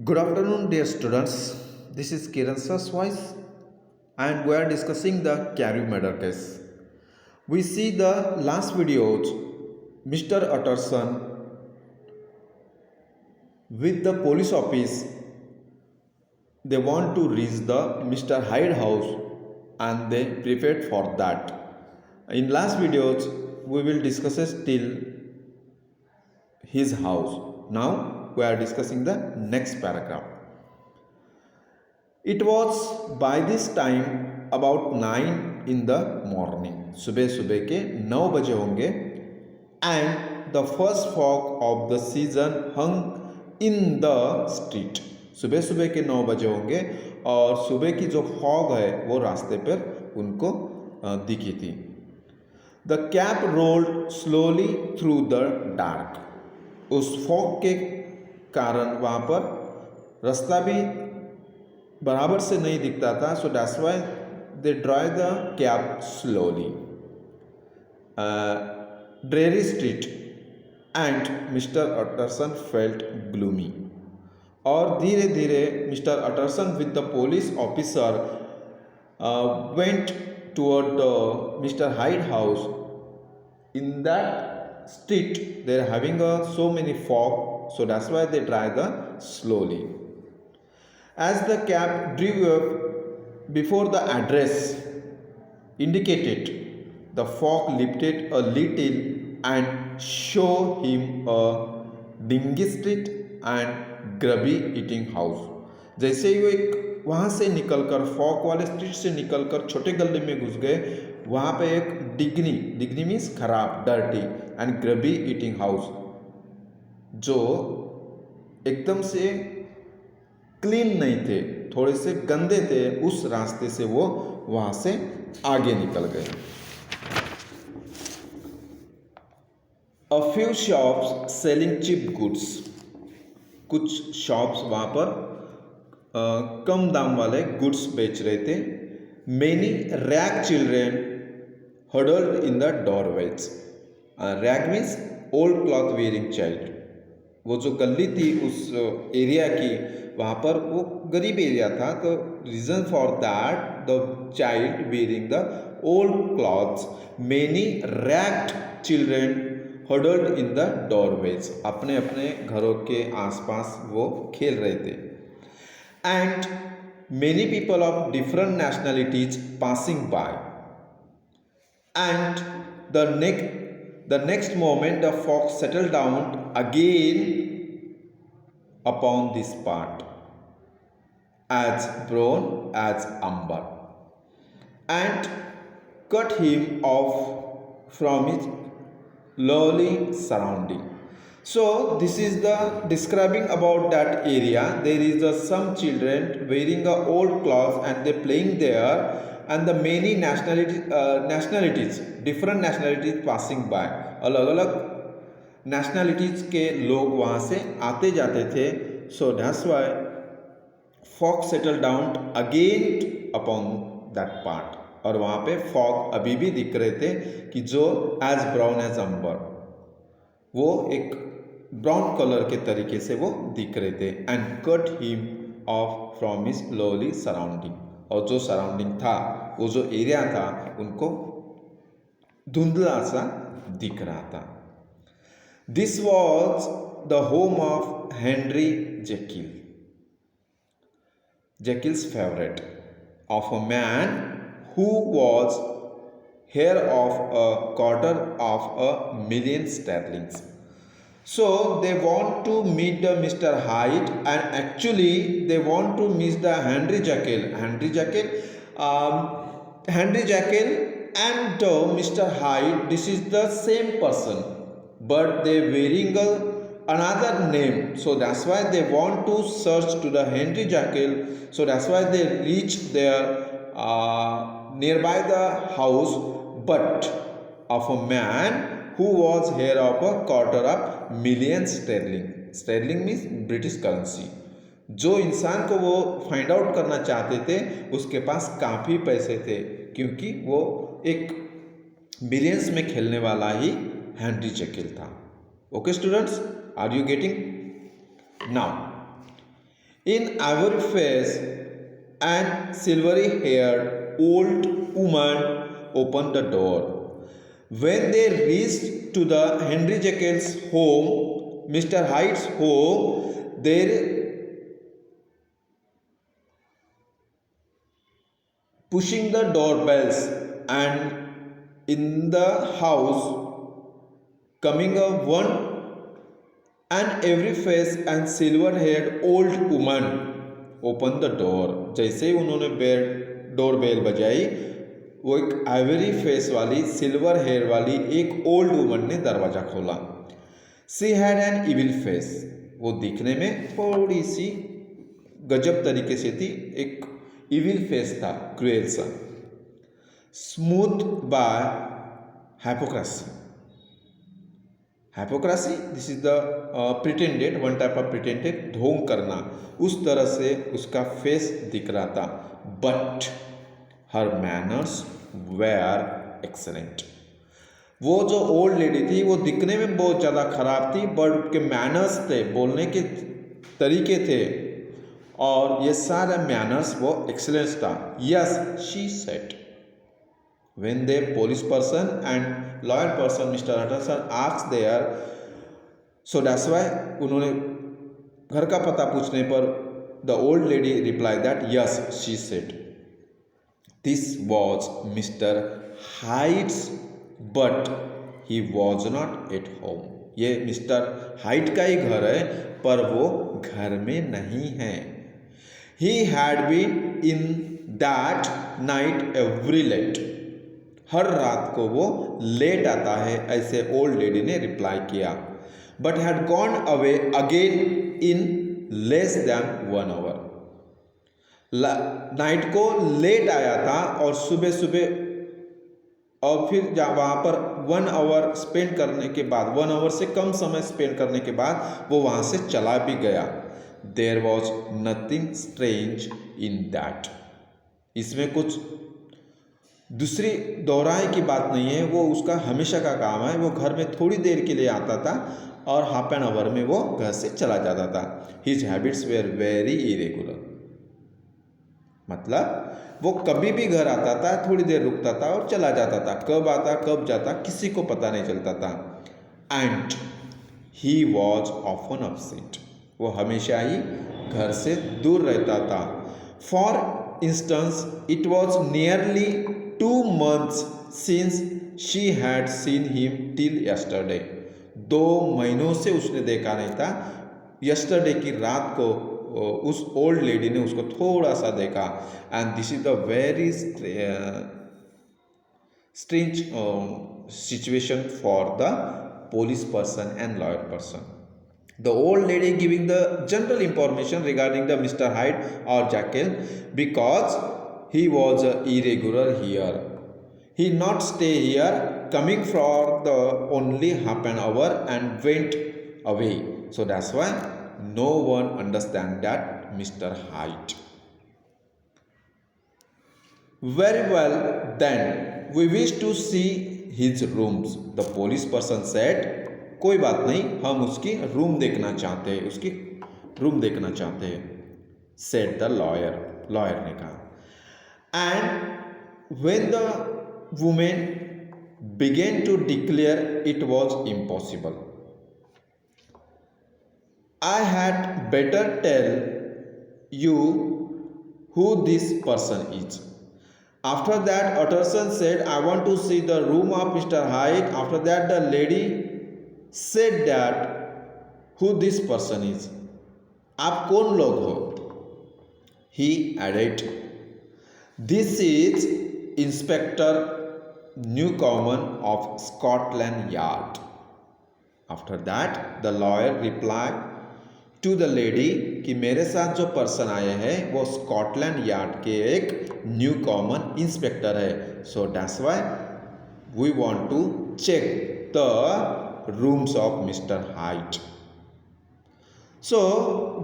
Good afternoon, dear students. This is Kiran Sir's voice, and we are discussing the Carey murder case. We see the last videos, Mr. Utterson with the police office. They want to reach the Mr. Hyde house, and they prepared for that. In last videos, we will discuss it till his house. Now we are discussing the next paragraph. It was by this time about 9 in the morning. सुबह सुबह के 9 बजे होंगे. And the first fog of the season hung in the street. सुबह सुबह के 9 बजे होंगे और सुबह की जो फॉग है वो रास्ते पर उनको दिखी थी. The cab rolled slowly through the dark. उस फॉग के कारण वहाँ पर रास्ता भी बराबर से नहीं दिखता था. So that's why they drive the cab slowly. Dreary street and Mr Utterson felt gloomy. और धीरे धीरे Mr Utterson with the police officer went toward the Mr Hyde house. In that street they are having so many fog, so that's why they drive the slowly. As the cab drew up before the address indicated, the fog lifted a little and showed him a dingy street and grubby eating house. जैसे ही वो एक वहाँ से निकलकर fog वाले street से निकलकर छोटे गली में घुस गए, वहाँ पे एक डिग्नी मीन्स खराब, डर्टी एंड ग्रबी ईटिंग हाउस जो एकदम से क्लीन नहीं थे, थोड़े से गंदे थे, उस रास्ते से वो वहाँ से आगे निकल गए. A few shops selling cheap goods. कुछ शॉप्स वहाँ पर कम दाम वाले गुड्स बेच रहे थे. Many rag children huddled in the doorways. Rag means old cloth wearing child. वो जो गली थी उस एरिया की, वहाँ पर वो गरीब एरिया था, तो reason for that the child wearing the old clothes. Many ragged children huddled in the doorways. अपने अपने घरों के आसपास वो खेल रहे थे. And many people of different nationalities passing by. And the next moment the fog settled down again upon this part, as brown as umber, and cut him off from his lowly surrounding. So this is the describing about that area. There is some children wearing a old clothes and they playing there, and the many nationalities, different nationalities passing by. अलग अलग nationalities के लोग वहाँ से आते जाते थे. So that's why fog settled down again upon that part. और वहाँ पे fog अभी भी दिख रहे थे कि जो as brown as umber, वो एक ब्राउन कलर के तरीके से वो दिख रहे थे. And cut him of from his lolly surrounding. और जो सराउंडिंग था, वो जो एरिया था, उनको धुंधला सा दिख रहा था. This was the home of Henry Jekyll. Jekyll's favourite of a man who was heir of a quarter of a million sterlings. So they want to meet the Mr. Hyde, and actually they want to meet the Henry Jekyll. Henry Jekyll and Mr. Hyde, this is the same person, but they wearing another name. So that's why they want to search to the Henry Jekyll. So that's why they reach there nearby the house, but of a man who was heir of a quarter of million sterling. Sterling means British currency. जो इंसान को वो find out करना चाहते थे, उसके पास काफ़ी पैसे थे, क्योंकि वो एक मिलियंस में खेलने वाला ही हेनरी जेकिल था. Okay students, are you getting? Now In ivory face and silvery haired old woman opened the door. When they reached to the Henry Jekyll's home, Mr. Hyde's home, there pushing the doorbells and in the house coming a one and every face and silver haired old woman opened the door. जैसे ही उन्होंने door bell बजाई, वो एक Ivory face वाली silver hair वाली एक old woman ने दरवाज़ा खोला. She had an evil face. वो दिखने में थोड़ी सी गजब तरीके से थी, एक इविल फेस था, क्रूएल सा. Smooth by hypocrisy. Hypocrisy, this is the pretended, one type of pretended, ढोंग करना. उस तरह से उसका फेस दिख रहा था. But her manners were excellent. वो जो ओल्ड लेडी थी वो दिखने में बहुत ज़्यादा खराब थी, बट उनके मैनर्स थे, बोलने के तरीके थे, और ये सारे मैनर्स वो एक्सेलेंस था. Yes, she said. When the police person and lawyer person, Mr. Hutterson, asked there, so that's why उन्होंने घर का पता पूछने पर the old lady replied that yes, she said. This was Mr. Hyde's, but he was not at home. ये mister height का ही घर है, पर वो घर में नहीं है. He had been in that night every late. हर रात को वो लेट आता है, ऐसे ओल्ड लेडी ने रिप्लाई किया. But had gone away again in less than 1 hour. Night को लेट आया था और सुबह सुबह और फिर वहाँ पर 1 hour स्पेंड करने के बाद, 1 hour से कम समय स्पेंड करने के बाद वो वहाँ से चला भी गया. There was nothing strange in that. इसमें कुछ दूसरी दोहराए की बात नहीं है, वो उसका हमेशा का काम है. वो घर में थोड़ी देर के लिए आता था और हाफ एन आवर में वो घर से चला जाता था. His habits were very irregular. मतलब वो कभी भी घर आता था, थोड़ी देर रुकता था और चला जाता था. कब आता कब जाता किसी को पता नहीं चलता था. And he was often upset. वो हमेशा ही घर से दूर रहता था. For instance it was nearly 2 months since she had seen him till yesterday. 2 महीनों से उसने देखा नहीं था. यस्टरडे की रात को उस ओल्ड लेडी ने उसको थोड़ा सा देखा. And this is the very strange situation for the police person and lawyer person. The old lady giving the general information regarding the Mr. Hyde or Jekyll, because he was irregular here. He not stay here, coming for the only half an hour and went away. So that's why no one understand that Mr. Hyde. Very well, then we wish to see his rooms. The police person said, कोई बात नहीं, हम उसकी room देखना चाहते हैं, उसकी room देखना चाहते हैं. Said the lawyer. लॉयर ने कहा. And when the woman began to declare it was impossible, I had better tell you who this person is. After that, Utterson said, I want to see the room of Mr. Hyde. After that, the lady said that who this person is. आप कौन लोग हो? He added, this is Inspector Newcomen of Scotland Yard. After that, the lawyer replied to the lady कि मेरे साथ जो person आए हैं वो स्कॉटलैंड यार्ड के एक न्यू कॉमन इंस्पेक्टर है. So that's why we want to check the rooms of mister Height. So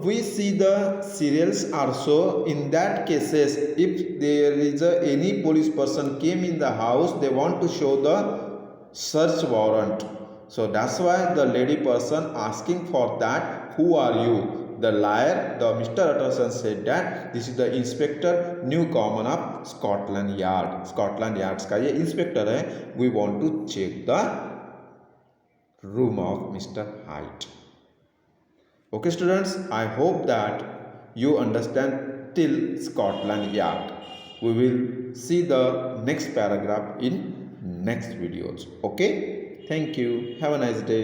we see the serials also. In that cases, if there is any police person came in the house, they want to show the search warrant. So that's why the lady person asking for that, who are you? The liar, the Mr. Utterson said that this is the inspector Newcomen of Scotland Yard. Scotland Yards का ये inspector है. We want to check the room of Mr. Hyde. Okay, students, I hope that you understand till Scotland Yard. We will see the next paragraph in next videos. Okay, thank you. Have a nice day.